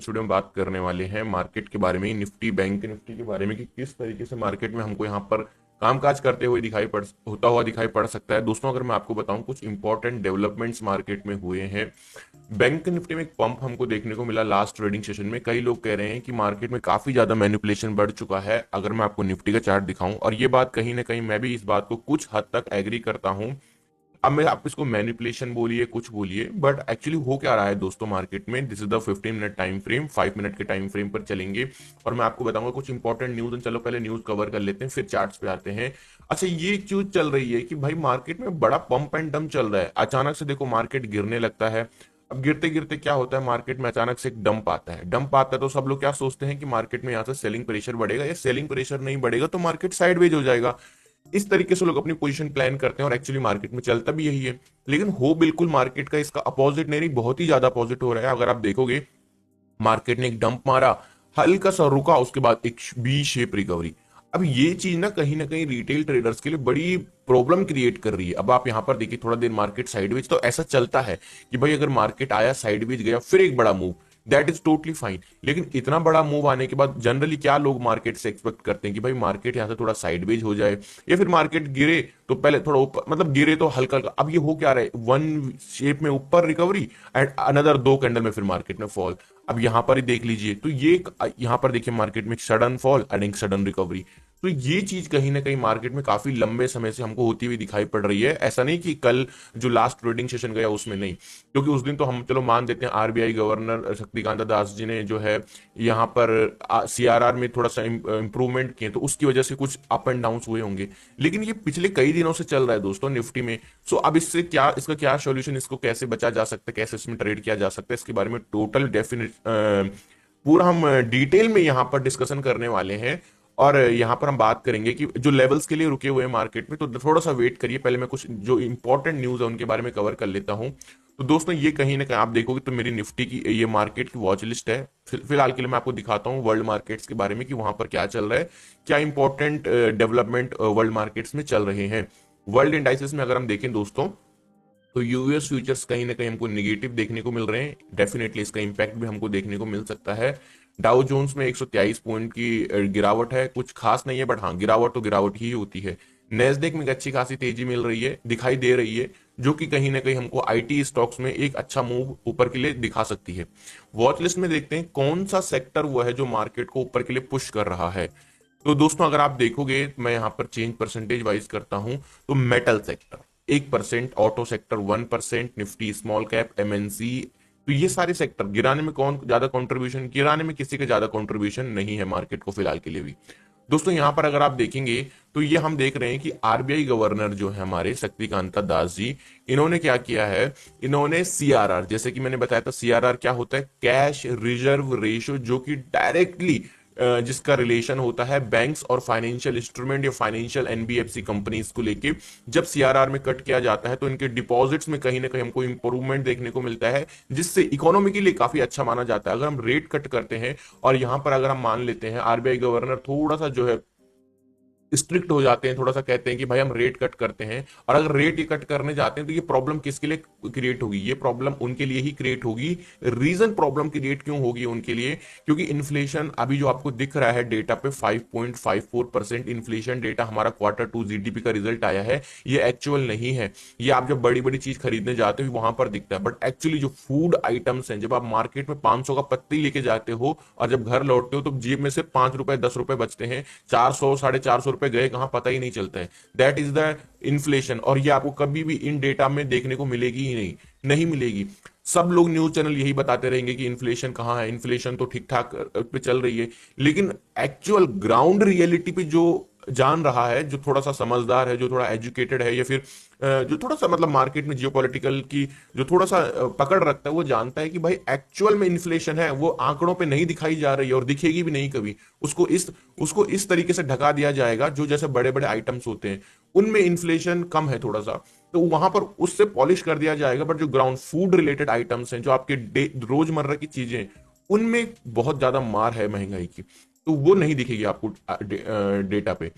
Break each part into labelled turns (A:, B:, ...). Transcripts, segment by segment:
A: इस वीडियो में बात करने वाले हैं मार्केट के बारे में, निफ्टी बैंक निफ्टी के बारे में कि किस तरीके से मार्केट में हमको यहाँ पर कामकाज करते हुए दिखाई पड़ सकता है। दोस्तों, अगर मैं आपको बताऊं कुछ इंपॉर्टेंट डेवलपमेंट्स मार्केट में हुए हैं। बैंक निफ्टी में एक पंप हमको देखने को मिला लास्ट ट्रेडिंग सेशन में। कई लोग कह रहे हैं कि मार्केट में काफी ज्यादा मैनिपुलेशन बढ़ चुका है। अगर मैं आपको निफ्टी का चार्ट दिखाऊं, और ये बात कहीं ना कहीं मैं भी इस बात को कुछ हद तक एग्री करता हूं। अब मैं आप इसको मैनिपुलेशन बोलिए कुछ बोलिए, बट एक्चुअली हो क्या रहा है दोस्तों मार्केट में। This is the 15 minute time frame, 5 minute के टाइम फ्रेम पर चलेंगे और मैं आपको बताऊंगा कुछ इंपॉर्टेंट न्यूज। चलो पहले न्यूज कवर कर लेते हैं, फिर चार्ट्स पे आते हैं। अच्छा, ये चीज चल रही है कि भाई मार्केट में बड़ा पंप एंड डंप चल रहा है। अचानक से देखो मार्केट गिरने लगता है। अब गिरते गिरते क्या होता है, मार्केट में अचानक से एक डंप आता है। डंप आता है तो सब लोग क्या सोचते हैं कि मार्केट में यहाँ से सेलिंग प्रेशर बढ़ेगा, या सेलिंग प्रेशर नहीं बढ़ेगा तो मार्केट साइडवेज हो जाएगा। इस तरीके से लोग अपनी पोजीशन प्लान करते हैं और एक्चुअली मार्केट में चलता भी यही है। लेकिन हो बिल्कुल मार्केट का इसका अपोजिट नहीं, बहुत ही ज्यादा अपोजिट हो रहा है। अगर आप देखोगे मार्केट ने एक डंप मारा, हल्का सा रुका, उसके बाद एक बी शेप रिकवरी। अब ये चीज ना कहीं रिटेल ट्रेडर्स के लिए बड़ी प्रॉब्लम क्रिएट कर रही है। अब आप यहां पर देखिए थोड़ा देर मार्केट साइडवेज, तो ऐसा चलता है कि भाई अगर मार्केट आया साइडवेज गया फिर एक बड़ा move, that is totally fine. लेकिन इतना बड़ा मूव आने के बाद जनरली क्या लोग मार्केट से एक्सपेक्ट करते हैं कि भाई मार्केट यहां से थोड़ा साइडवेज हो जाए, या फिर मार्केट गिरे तो पहले थोड़ा ऊपर, मतलब गिरे तो हल्का हल्का। अब ये हो क्या रहा है, वन शेप में ऊपर रिकवरी एंड अनदर दो कैंडल में फिर मार्केट में फॉल। अब यहां पर ही देख लीजिए, तो ये यहां पर देखिए मार्केट में सडन फॉल एंड एक सडन रिकवरी। तो ये चीज कहीं ना कहीं मार्केट में काफी लंबे समय से हमको होती हुई दिखाई पड़ रही है। ऐसा नहीं कि कल जो लास्ट ट्रेडिंग सेशन गया उसमें नहीं, क्योंकि उस दिन तो हम चलो मान देते हैं आरबीआई गवर्नर शक्तिकांत दास जी ने जो है यहाँ पर सीआरआर में थोड़ा सा इंप्रूवमेंट किए, तो उसकी वजह से कुछ अप एंड डाउन हुए होंगे। लेकिन ये पिछले कई दिनों से चल रहा है दोस्तों निफ्टी में। सो अब इससे क्या, इसका क्या सोल्यूशन, इसको कैसे बचा जा सकता है, कैसे इसमें ट्रेड किया जा सकता है, इसके बारे में टोटल डेफिनेट पूरा हम डिटेल में यहाँ पर डिस्कशन करने वाले हैं। और यहाँ पर हम बात करेंगे कि जो लेवल्स के लिए रुके हुए हैं मार्केट में, तो थोड़ा सा वेट करिए, पहले मैं कुछ जो इंपॉर्टेंट न्यूज है उनके बारे में कवर कर लेता हूँ। तो दोस्तों ये कहीं ना कहीं आप देखोगे तो मेरी निफ्टी की ये मार्केट की वॉच लिस्ट है। फिलहाल के लिए मैं आपको दिखाता हूँ वर्ल्ड मार्केट्स के बारे में कि वहां पर क्या चल रहा है, क्या इंपॉर्टेंट डेवलपमेंट वर्ल्ड मार्केट्स में चल रहे हैं। वर्ल्ड इंडाइसेस में अगर हम देखें दोस्तों, तो यूएस फ्यूचर्स कहीं ना कहीं हमको निगेटिव देखने को मिल रहे हैं। डेफिनेटली इसका इंपैक्ट भी हमको देखने को मिल सकता है। डाउ जोन्स में 123 पॉइंट की गिरावट है, कुछ खास नहीं है, बट हाँ गिरावट तो गिरावट ही होती है। नेस्डेक में एक अच्छी खासी तेजी मिल रही है, दिखाई दे रही है, जो कि कहीं ना कहीं हमको आईटी स्टॉक्स में एक अच्छा मूव ऊपर के लिए दिखा सकती है। वॉच लिस्ट में देखते हैं कौन सा सेक्टर वो है जो मार्केट को ऊपर के लिए पुश कर रहा है। तो दोस्तों अगर आप देखोगे, मैं यहाँ पर चेंज परसेंटेज वाइज करता हूं, तो metal sector 1%, auto sector 1%, Nifty small cap, MNC, तो ये सारे सेक्टर गिराने में कौन ज्यादा कंट्रीब्यूशन, गिराने में किसी का ज्यादा कंट्रीब्यूशन नहीं है मार्केट को फिलहाल के लिए भी। दोस्तों यहां पर अगर आप देखेंगे तो ये हम देख रहे हैं कि आरबीआई गवर्नर जो है हमारे शक्तिकांता दास जी, इन्होंने क्या किया है, इन्होंने सीआरआर, जैसे कि मैंने बताया था सीआरआर क्या होता है, कैश रिजर्व रेशियो, जो कि डायरेक्टली जिसका रिलेशन होता है बैंक्स और फाइनेंशियल इंस्ट्रूमेंट या फाइनेंशियल एनबीएफसी कंपनीज को लेके। जब सीआरआर में कट किया जाता है तो इनके डिपॉजिट्स में कहीं ना कहीं हमको इंप्रूवमेंट देखने को मिलता है, जिससे इकोनॉमी के लिए काफी अच्छा माना जाता है। अगर हम रेट कट करते हैं और यहां पर अगर हम मान लेते हैं आरबीआई गवर्नर थोड़ा सा जो है स्ट्रिक्ट हो जाते हैं, थोड़ा सा कहते हैं कि भाई हम रेट कट करते हैं, और अगर रेट ही कट करने जाते हैं तो ये प्रॉब्लम किसके लिए क्रिएट होगी, ये प्रॉब्लम उनके लिए ही क्रिएट होगी। रीजन प्रॉब्लम क्रिएट क्यों होगी उनके लिए, क्योंकि इन्फ्लेशन अभी जो आपको दिख रहा है डेटा पे 5.54% इन्फ्लेशन डेटा हमारा Q2 जीडीपी का रिजल्ट आया है, ये एक्चुअल नहीं है। ये आप जब बड़ी बड़ी चीज खरीदने जाते हो वहां पर दिखता है, बट एक्चुअली जो फूड आइटम्स हैं, जब आप मार्केट में 500 का पत्ती लेके जाते हो और जब घर लौटते हो तो जेब में से 5 रुपए 10 रुपए बचते हैं, 400 450 रुपए गए कहां पता ही नहीं चलता है। दैट इज द इन्फ्लेशन, और ये आपको कभी भी इन डेटा में देखने को मिलेगी ही नहीं, नहीं मिलेगी। सब लोग न्यूज चैनल यही बताते रहेंगे कि इन्फ्लेशन कहां है, इन्फ्लेशन तो ठीक ठाक पे चल रही है, लेकिन एक्चुअल ग्राउंड रियलिटी पे जो जान रहा है, जो थोड़ा सा समझदार है, जो थोड़ा एजुकेटेड है, या फिर जो थोड़ा सा मतलब मार्केट में जियोपॉलिटिकल की जो थोड़ा सा पकड़ रखता है, वो जानता है कि भाई एक्चुअल में इन्फ्लेशन है, वो आंकड़ों पे नहीं दिखाई जा रही है और दिखेगी भी नहीं कभी। उसको इस तरीके से ढका दिया जाएगा, जो जैसे बड़े बड़े आइटम्स होते हैं उनमें इन्फ्लेशन कम है थोड़ा सा, तो वहां पर उससे पॉलिश कर दिया जाएगा। बट जो ग्राउंड फूड रिलेटेड आइटम्स हैं, जो आपके रोजमर्रा की चीजें, उनमें बहुत ज्यादा मार है महंगाई की, तो वो नहीं दिखेगी आपको डेटा पे।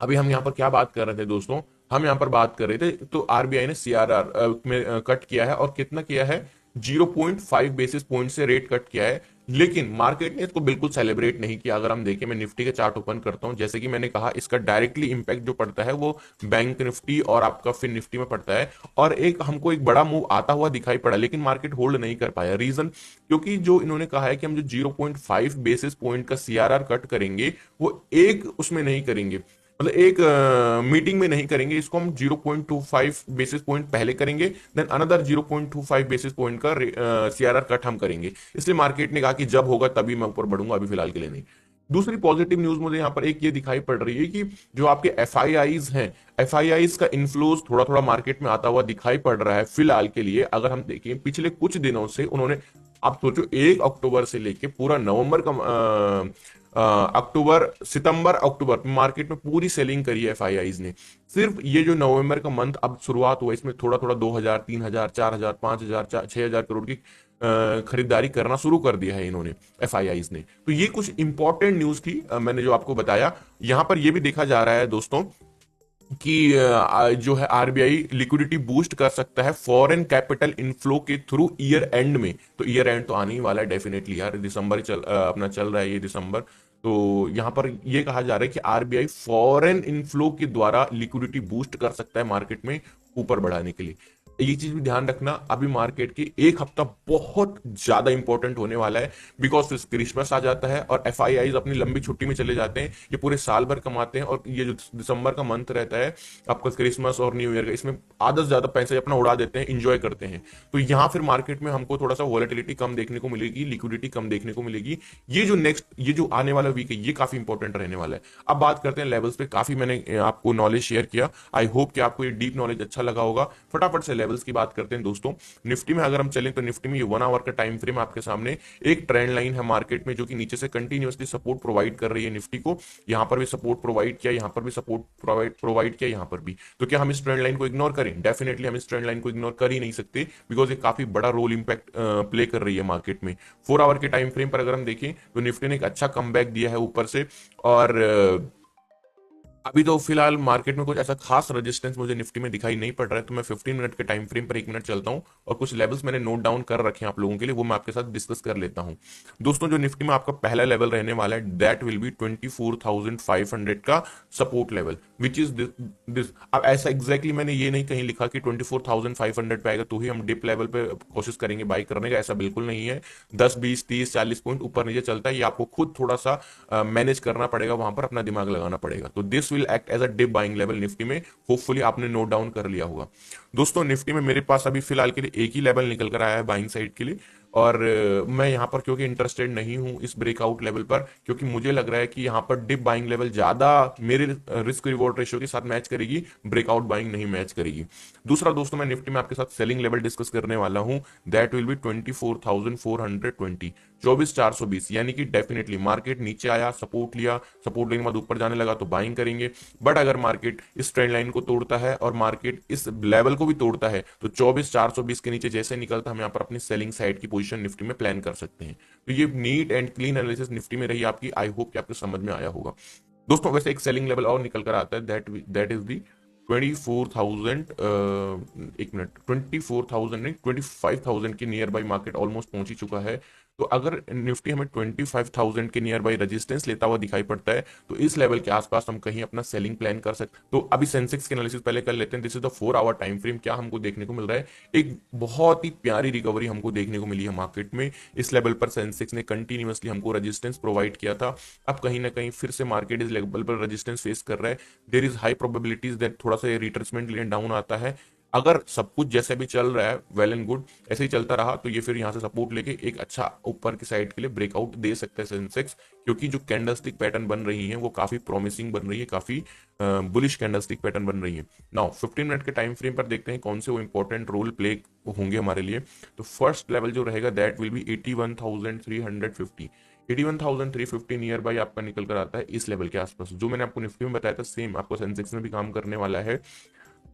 A: अभी हम यहाँ पर क्या बात कर रहे थे दोस्तों, हम यहाँ पर बात कर रहे थे, तो आरबीआई ने सीआरआर में कट किया है, और कितना किया है, 0.5 बेसिस पॉइंट से रेट कट किया है, लेकिन मार्केट ने इसको बिल्कुल सेलिब्रेट नहीं किया। अगर हम देखें, मैं निफ्टी के चार्ट ओपन करता हूं, जैसे कि मैंने कहा इसका डायरेक्टली इंपैक्ट जो पड़ता है वो बैंक निफ्टी और आपका फिन निफ्टी में पड़ता है, और एक हमको एक बड़ा मूव आता हुआ दिखाई पड़ा, लेकिन मार्केट होल्ड नहीं कर पाया। रीजन, क्योंकि जो इन्होंने कहा है कि हम जो 0.5 बेसिस पॉइंट का सीआरआर कट करेंगे वो एक उसमें नहीं करेंगे, मतलब एक मीटिंग में नहीं करेंगे, इसको हम 0.25 बेसिस पॉइंट पहले करेंगे, देन अनदर 0.25 बेसिस पॉइंट का सीआरआर कट हम करेंगे। इसलिए मार्केट ने कहा कि जब होगा तभी मैं ऊपर बढ़ूंगा, अभी फिलहाल के लिए नहीं। दूसरी पॉजिटिव न्यूज मुझे यहां पर एक ये दिखाई पड़ रही है कि जो आपके एफआईआईज हैं, एफआईआईज का इन्फ्लोज थोड़ा थोड़ा मार्केट में आता हुआ दिखाई पड़ रहा है फिलहाल के लिए। अगर हम देखें पिछले कुछ दिनों से उन्होंने, आप सोचो 1 अक्टूबर से लेके पूरा नवंबर का अक्टूबर, सितंबर अक्टूबर मार्केट में पूरी सेलिंग करी है एफआईआईज ने। सिर्फ ये जो नवंबर का मंथ अब शुरुआत हुआ, इसमें थोड़ा थोड़ा 2000, 3000, 4000, 5000, 6000 करोड़ की खरीदारी करना शुरू कर दिया है इन्होंने, एफआईआईज ने। तो ये कुछ इंपॉर्टेंट न्यूज थी, मैंने जो आपको बताया। यहां पर यह भी देखा जा रहा है दोस्तों कि जो है आरबीआई लिक्विडिटी बूस्ट कर सकता है फॉरेन कैपिटल इनफ्लो के थ्रू ईयर एंड में। तो ईयर एंड तो आने ही वाला है डेफिनेटली यार, दिसंबर अपना चल रहा है ये दिसंबर। तो यहां पर ये कहा जा रहा है कि आरबीआई फॉरेन इनफ्लो के द्वारा लिक्विडिटी बूस्ट कर सकता है मार्केट में ऊपर बढ़ाने के लिए। ये चीज भी ध्यान रखना, अभी मार्केट की एक हफ्ता बहुत ज्यादा इंपॉर्टेंट होने वाला है, बिकॉज क्रिसमस आ जाता है और एफआईआईज अपनी लंबी छुट्टी में चले जाते हैं। ये पूरे साल भर कमाते हैं, और ये जो दिसंबर का मंथ रहता है आपका क्रिसमस और न्यू ईयर का, इसमें आधा से ज्यादा पैसे अपना उड़ा देते हैं, इंजॉय करते हैं। तो यहाँ फिर मार्केट में हमको थोड़ा सा वॉलेटिलिटी कम देखने को मिलेगी, लिक्विडिटी कम देखने को मिलेगी। ये जो आने वाला वीक है ये काफी इंपॉर्टेंट रहने वाला है। अब बात करते हैं लेवल्स पे। काफी मैंने आपको नॉलेज शेयर किया, आई होप कि आपको ये डीप नॉलेज अच्छा लगा होगा। फटाफट से लेवल्स की बात करते हैं दोस्तों। निफ्टी में अगर हम चलें तो निफ्टी में ये 1 आवर का टाइम फ्रेम आपके सामने, एक ट्रेंड लाइन है मार्केट में जो कि नीचे से कंटिन्यूअसली सपोर्ट प्रोवाइड कर रही है निफ्टी को। यहां पर भी सपोर्ट प्रोवाइड किया, यहां पर भी सपोर्ट प्रोवाइड किया, यहां पर भी। तो क्या हम इस ट्रेंड लाइन को इग्नोर करें? डेफिनेटली हम इस ट्रेंड लाइन को इग्नोर कर ही नहीं सकते, बिकॉज ये काफी बड़ा रोल इंपैक्ट प्ले कर रही है मार्केट में। 4 आवर के टाइम फ्रेम पर अगर हम देखें तो निफ्टी ने एक अच्छा कमबैक दिया है ऊपर से, और अभी तो फिलहाल मार्केट में कुछ ऐसा खास रेजिस्टेंस मुझे निफ्टी में दिखाई नहीं पड़ रहा है। तो मैं 15 मिनट के टाइम फ्रेम पर 1 मिनट चलता हूं, और कुछ लेवल्स मैंने नोट डाउन कर रखे हैं आप लोगों के लिए, वो मैं आपके साथ डिस्कस कर लेता हूं। दोस्तों, जो निफ्टी में आपका पहला लेवल रहने वाला है दैट विल बी 24,500 का support level, which is this. अब ऐसा एग्जैक्टली मैंने ये नहीं कहीं लिखा कि 24,500 पे आएगा तो ही हम डिप लेवल पे कोशिश करेंगे बाई करने का, ऐसा बिल्कुल नहीं है। 10, 20, 30, 40 पॉइंट ऊपर नीचे चलता है, ये आपको खुद थोड़ा सा मैनेज करना पड़ेगा, वहां पर अपना दिमाग लगाना पड़ेगा। तो this will act as a dip buying level Nifty में, होपफुली आपने नोट डाउन कर लिया होगा। दोस्तों, निफ्टी में मेरे पास अभी फिलहाल के लिए एक ही लेवल निकल कर आया है बाइंग साइड के लिए, और मैं यहां पर क्योंकि इंटरेस्टेड नहीं हूं इस ब्रेकआउट लेवल पर, क्योंकि मुझे लग रहा है कि यहां पर डिप बाइंग लेवल ज्यादा मेरे रिस्क रिवॉर्ड रेशियो के साथ मैच करेगी, ब्रेकआउट बाइंग नहीं मैच करेगी। दूसरा दोस्तों, मैं निफ्टी में आपके साथ सेलिंग लेवल डिस्कस करने वाला हूं, दैट विल बी 24,420, 24,420। यानी कि डेफिनेटली मार्केट नीचे आया, सपोर्ट लिया, सपोर्ट लेने के बाद ऊपर जाने लगा तो बाइंग करेंगे। बट अगर मार्केट इस ट्रेंड लाइन को तोड़ता है और मार्केट इस लेवल को भी तोड़ता है तो 24,420 के नीचे जैसे निकलता हम यहाँ पर अपनी सेलिंग साइड की पोजीशन निफ्टी में प्लान कर सकते हैं। तो ये neat and clean analysis Nifty में रही आपकी, आई होप कि आपको समझ में आया होगा। दोस्तों, वैसे एक सेलिंग लेवल और निकल कर आता है, दैट इज दी 24,000, 1 मिनट, 24,000 नहीं, 25,000 के नियर बाई मार्केट ऑलमोस्ट पहुंच ही चुका है। तो अगर निफ्टी हमें 25,000 के नियर बाई रेजिस्टेंस लेता हुआ दिखाई पड़ता है तो इस लेवल के आसपास हम कहीं अपना सेलिंग प्लान कर सकते। तो अभी सेंसेक्स के एनालिसिस पहले कर लेते हैं। This is the 4 hour time frame. क्या हमको देखने को मिल रहा है? एक बहुत ही प्यारी रिकवरी हमको देखने को मिली है मार्केट में। इस लेवल पर सेंसेक्स ने कंटिन्यूअसली हमको रेजिस्टेंस प्रोवाइड किया था। अब कहीं ना कहीं फिर से मार्केट इस लेवल पर रेजिस्टेंस फेस कर रहा है। There is high probabilities that थोड़ा सा रिट्रेसमेंट लेन डाउन आता है। अगर सब कुछ जैसे भी चल रहा है वेल एंड गुड, ऐसे ही चलता रहा तो ये फिर यहाँ से सपोर्ट लेके एक अच्छा ऊपर की साइड के लिए ब्रेकआउट दे सकता है सेंसेक्स, क्योंकि जो कैंडलस्टिक पैटर्न बन रही है वो काफी प्रॉमिसिंग बन रही है, काफी बुलिश कैंडलस्टिक पैटर्न बन रही है। नाउ 15 मिनट के टाइम फ्रेम पर देखते हैं कौन से वो इंपॉर्टेंट रोल प्ले होंगे हमारे लिए। तो फर्स्ट लेवल जो रहेगा that will be 81,350, 81,350 near by आपका निकल कर आता है इस लेवल के आसपास। जो मैंने आपको निफ्टी में बताया था सेम आपको सेंसेक्स में भी काम करने वाला है।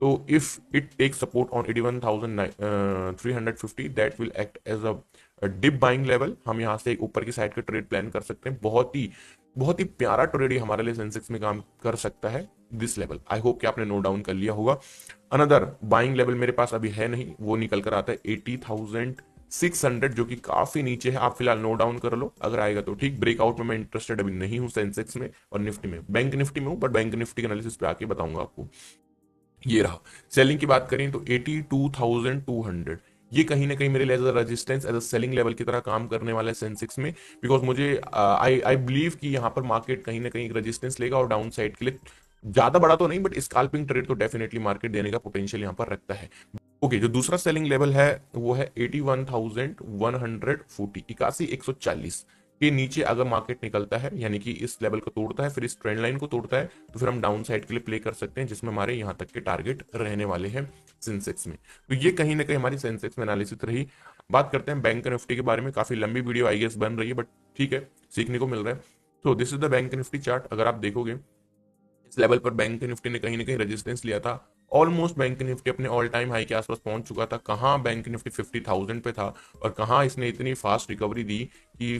A: तो if it take support on 81,350 that will act as a dip buying level. हम यहाँ से एक ऊपर की साइड का ट्रेड प्लान कर सकते हैं। बहुत ही प्यारा ट्रेड हमारे लिए सेंसेक्स में काम कर सकता है दिस लेवल। आई होप कि आपने नोट डाउन कर लिया होगा। अनदर बाइंग लेवल मेरे पास अभी है नहीं, वो निकल कर आता है 600 जो कि काफी नीचे है। आप फिलहाल नोट डाउन कर लो, अगर आएगा तो ठीक। ब्रेकआउट में मैं इंटरेस्टेड अभी नहीं हूं सेंसेक्स में और निफ्टी में। बैंक निफ्टी में हूं, बट बैंक निफ्टी के एनालिसिस पे आके बताऊंगा आपको। ये रहा। सेलिंग की बात करें तो 82,200 ये कहीं ना कहीं मेरे लिए as a resistance, as a selling level की तरह काम करने वाला है सेंसेक्स में। बिकॉज मुझे आई आई बिलीव कि यहाँ पर मार्केट कहीं ना कहीं रेजिस्टेंस लेगा और डाउन साइड के लिए ज्यादा बड़ा तो नहीं, बट स्कैल्पिंग ट्रेड तो डेफिनेटली मार्केट देने का पोटेंशियल यहाँ पर रखता है। ओके, जो दूसरा सेलिंग लेवल है वो है 81,140, 81,140 के नीचे अगर मार्केट निकलता है, यानी कि इस लेवल को तोड़ता है, फिर इस ट्रेंड लाइन को तोड़ता है, तो फिर हम डाउन साइड के लिए प्ले कर सकते हैं, जिसमें हमारे यहाँ तक के टारगेट रहने वाले हैं सेंसेक्स में। तो ये कहीं ना कहीं हमारी सेंसेक्स में एनालिसिस रही। बात करते हैं बैंक निफ्टी के बारे में। काफी लंबी वीडियो आई गेस बन रही है, बट ठीक है, सीखने को मिल रहा है। तो this is the bank Nifty chart. अगर आप देखोगे इस लेवल पर बैंक निफ्टी ने कहीं ना कहीं रेजिस्टेंस लिया था। ऑलमोस्ट बैंक निफ्टी अपने ऑल टाइम हाई के आसपास पहुंच चुका था। कहाँ बैंक निफ्टी 50,000 पे था और कहाँ इसने इतनी फास्ट रिकवरी दी कि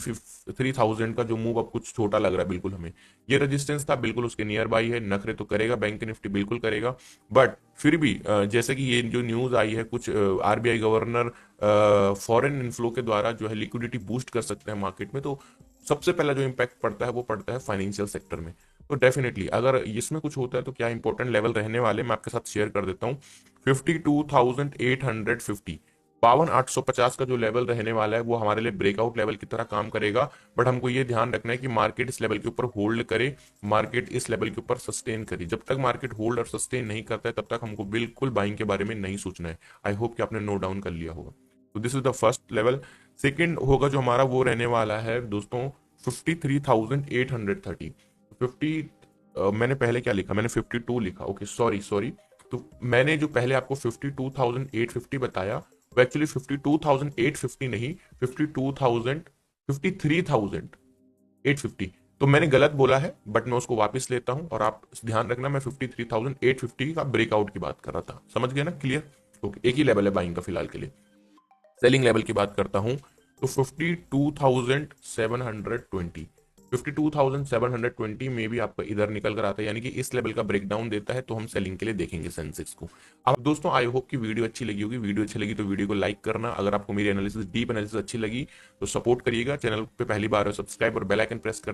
A: 3,000 का जो मूव अब कुछ छोटा लग रहा है बिल्कुल हमें। ये रेजिस्टेंस था बिल्कुल उसके नियर बाई है। नखरे तो करेगा बैंक निफ्टी, बिल्कुल करेगा, बट फिर भी जैसे कि ये जो न्यूज आई है, कुछ आरबीआई गवर्नर फॉरेन इनफ्लो के द्वारा जो है लिक्विडिटी बूस्ट कर सकते हैं मार्केट में, तो सबसे पहला जो इम्पैक्ट पड़ता है वो पड़ता है फाइनेंशियल सेक्टर में। तो डेफिनेटली अगर इसमें कुछ होता है तो क्या इंपॉर्टेंट लेवल रहने वाले मैं आपके साथ शेयर कर देता हूँ। 52,850, 52,850 का जो लेवल रहने वाला है वो हमारे लिए ब्रेकआउट लेवल की तरह काम करेगा। बट हमको ये ध्यान रखना है कि मार्केट इस लेवल के ऊपर होल्ड करे, मार्केट इस लेवल के ऊपर सस्टेन करे। जब तक मार्केट होल्ड और सस्टेन नहीं करता है तब तक हमको बिल्कुल बाइंग के बारे में नहीं सोचना है। आई होप कि आपने नोट डाउन कर लिया होगा। तो this is the first level. Second होगा जो हमारा, वो रहने वाला है दोस्तों 53,830। 50 मैंने पहले क्या लिखा, मैंने 52 लिखा। Okay, sorry sorry. तो मैंने जो पहले आपको 52,850 बताया वो एक्चुअली 52,850 नहीं, 52,000, 53,850। तो मैंने गलत बोला है, बट मैं उसको वापस लेता हूं और आप ध्यान रखना मैं 53,850 का ब्रेकआउट की बात कर रहा था। समझ गए ना? क्लियर? ओके, एक ही लेवल है बाइंग का फिलहाल के लिए। सेलिंग लेवल की बात करता हूं तो 52,720, 52,720 में भी आपका इधर निकल कर आता है, यानी कि इस लेवल का ब्रेकडाउन देता है, तो हम सेलिंग के लिए देखेंगे सेंसेक्स को। अब दोस्तों आई होप कि वीडियो अच्छी लगी होगी। वीडियो अच्छी लगी तो वीडियो को लाइक करना। अगर आपको मेरी एनालिसिस, डीप एनालिसिस अच्छी लगी तो सपोर्ट करिएगा। चैनल पे पहली बार हो सब्सक्राइब और बेल आइकन प्रेस कर